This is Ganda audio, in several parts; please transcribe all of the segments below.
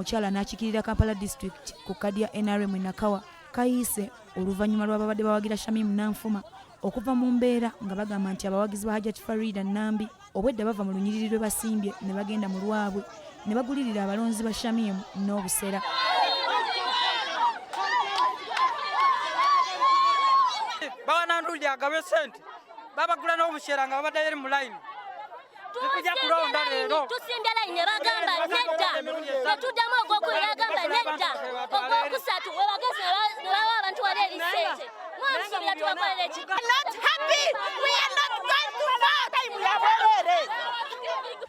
Omukyala n'akikirira Kampala District ku kadi ya NRM Nakawa kayiise oluvannyuma lw'ababadde bawagira Shamim Nanfuma okuva mu mbeera nga bagamba nti abawagizi ba Hajjat Farida Nambi obwedda bava mu lunyiriri lwe basimbye ne bagenda mu lwabwe ne bagulirira abalonzi ba Shamim n'obusera. Bawanandulya agabe sente babagula n'obusera nga babadde yeri mu layini. Tukujja kulonda leero tusimbye layini bagamba nedda tetuddamu ogwokubiri bagamba nedda ogwokusatu webageze ne bawa abantu wali eri sente mwamusuubira tubakolera eki.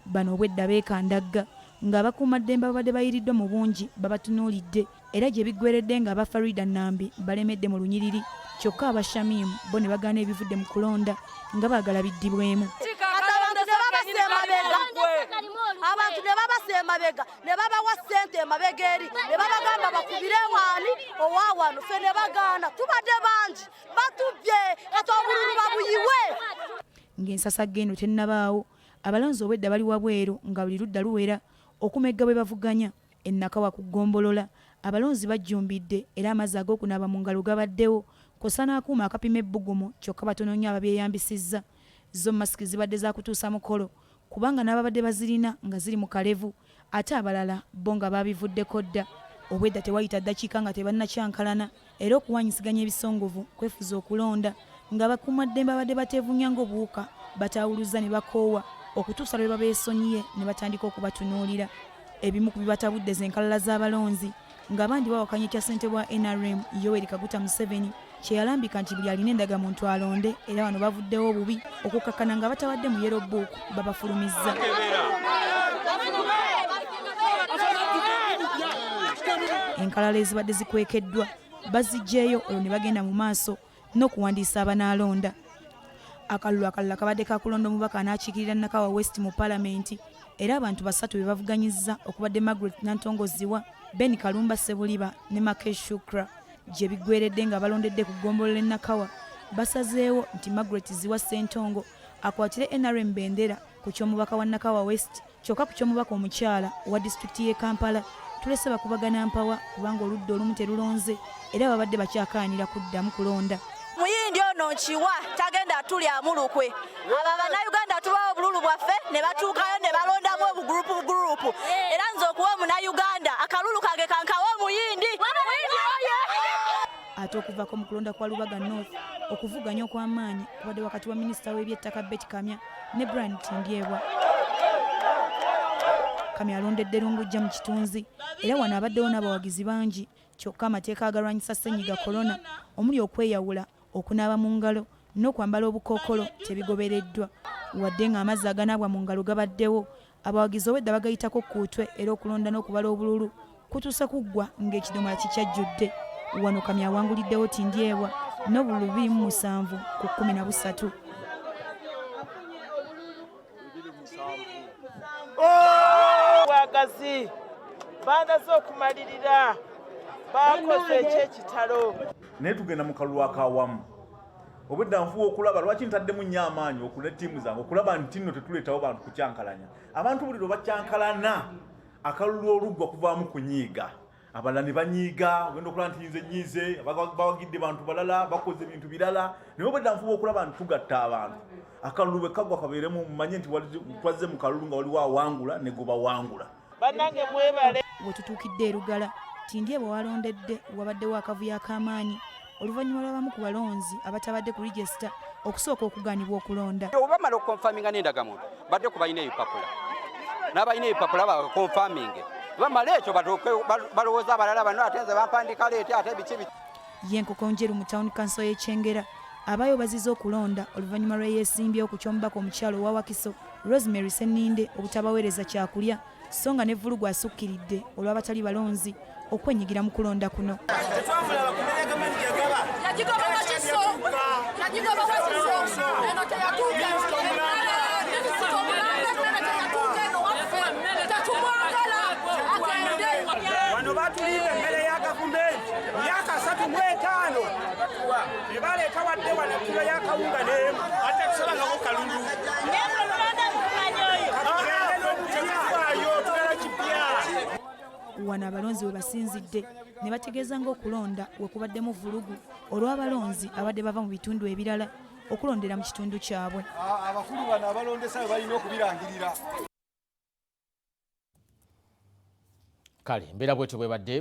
Bano obwedda beekandagga ng'abakuumaddembe babadde bayiriddwa mu bungi babatunuulidde era gye biggweredde nga aba Farida Nambi balemedde mu lunyiriri kyokka aba Shamim bo ne bagaana ebivudde mu kulonda nga baagala biddibwemu. Abantu ne babasa emabega ne babawa ssente emabega eri ne babagamba bakubire waani owaawano ffe ne bagaana tubadde bangi batubye kati obululu babuyiwe. Ng'ensasa gendo tennabaawo abalonzi obwedda bali wabweru nga buli ludda luwera okumegga bwe bavuganya ennakawa ku ggombolola abalonzi bajjumbidde era amazzi ag'okunaaba mu ngalo gabaddewo kw'ossa n'akuuma akapima ebbugumu kyokka batono nnyo ababyeyambisizza. Zo masiki zibadde za kutuusa mukolo kubanga n'ababadde bazirina nga ziri mu kalevu ate abalala bo nga babivuddeko dda. Obwedda tewayita ddakiika nga tebannakyankalana era okuwanyisiganya ebisongovu kwefuza okulonda ng'abakuumaddembe abadde bateevunya ng'obuwuka bataawuluza ne bakoowa okutuusa lwe babeesonyiye ne batandika okubatunuulira. Ebimu ku bibatabudde z'enkalala z'abalonzi ng'abandi bawakanya ekya ssente bwa NRM Yoweri Kaguta Museveni kye yalambika nti buli alina endagamuntu alonde era wano bavuddewo obubi okukakkana nga batawadde mu yellow book babafulumizza. Enkalala ezibadde zikwekeddwa baziggyeyo olwo ne bagenda mu maaso n'okuwandiisa abanaalonda. Akalulu akalala kabadde kakulonda omubaka anaakiikirira Nakawa West mu Palamenti era abantu basatu be bavuganyizza okubadde Margaret Nantongoziwa, Ben Kalumba Sebuliba ne Makesh Shukra. Gye biggweredde nga balondedde ku ggombolola e Nakawa basazeewo nti Margaret Ziwa Ssentongo akwatire NRM bendera ku ky'omubaka wa Nakawa West kyokka ku ky'omubaka omukyala wa disitulikiti y'e Kampala tulese bakubagana mpawa kubanga oludda olumu terulonze era babadde bakyakaanira kuddamu kulonda. Muyindi ono nkiwa tagenda atulyamu lukwe abo Bannayuganda tubawo obululu bwaffe ne batuukayo ne balondamu obugurupu era nze okuwa Omunnayuganda akalulu kange kankawa Muyindi. Ate okuvako mu kulonda kwa Lubaga North okuvuganya okw'amaanyi kubadde wakati wa minisita w'ebyettaka Betty Kamya ne Brian Tindyebwa. Kamya alondedde Lungujja mu kitunzi era wano abaddewo n'abawagizi bangi kyokka amateeka agalwanyisa ssenyiga korona omuli okweyawula okunaaba mu ngalo n'okwambala obukookolo tebigobereddwa wadde ng'amazzi aganaabwa mu ngalo gabaddewo. Abawagizi obwedda bagayitako kuutwe era okulonda n'okubala obululu kutuuse kuggwa ng'ekidomola kikyajjudde. Wano Kamya awanguliddewo Tindyebwa n'obululu 27 ku 13. Bwagazi baanaze okumalirira bakoze ekyekitalo naye tugenda mu kalulu akawamu obwedda nfuba okulaba lwaki ntaddemu nnyo amaanyi okula ttiimu zange okulaba nti nno tetuleetawo bantu kukyankalanya abantu buli lwe bakyankalana akalulu oluggwa kuvaamu kunyiiga abalala ne banyiiga ogenda okulaba nti nze nyiize bawagidde bantu balala bakoze ebintu birala naye obwedda nfuba okulaba nti tugatta abantu akalulu bwe kaggwa kabeeremu mumanye nti twazze mu kalulu nga waliwo awangula ne gubawangula. Bannange mwebale we tutuukidde e Lugala Tindyebwa walondedde wabaddewo akavuyo ak'amaanyi oluvannyuma lw'abamu ku balonzi abatabadde ku regisita okusooka okugaanibwa okulonda. Obamala okukonfaminga n'endagamuntu badde ku balina ebipapula n'abalina ebipapula bakonfaminge bamala ekyo balowooza abalala bano ate nze bampandika leete ate biki Yenkoko njeru mu town council y'e Kyengera abayo bazize okulonda oluvannyuma lw'eyeesimbyewo ku ky'omubaka omukyalo owa Wakiso Rosemary Senninde obutabaweereza kyakulya so nga ne vulugu asukkiridde olw'abatali balonzi okwenyigira mu kulonda kuno. Wano batuliira emmere ya gavumenti myaka 35 ne baleeta wadde wano kilo y'akawunga n'emu ate kusalangako kalulu wano abalonzi we basinzidde ne bategeeza ng'okulonda we kubaddemu vulugu olw'abalonzi abadde bava mu bitundu ebirala okulondera mu kitundu kyabwe. Abakulu bano abalondesa balina okubirangirira. Kale mbeera bwetyo bwe badde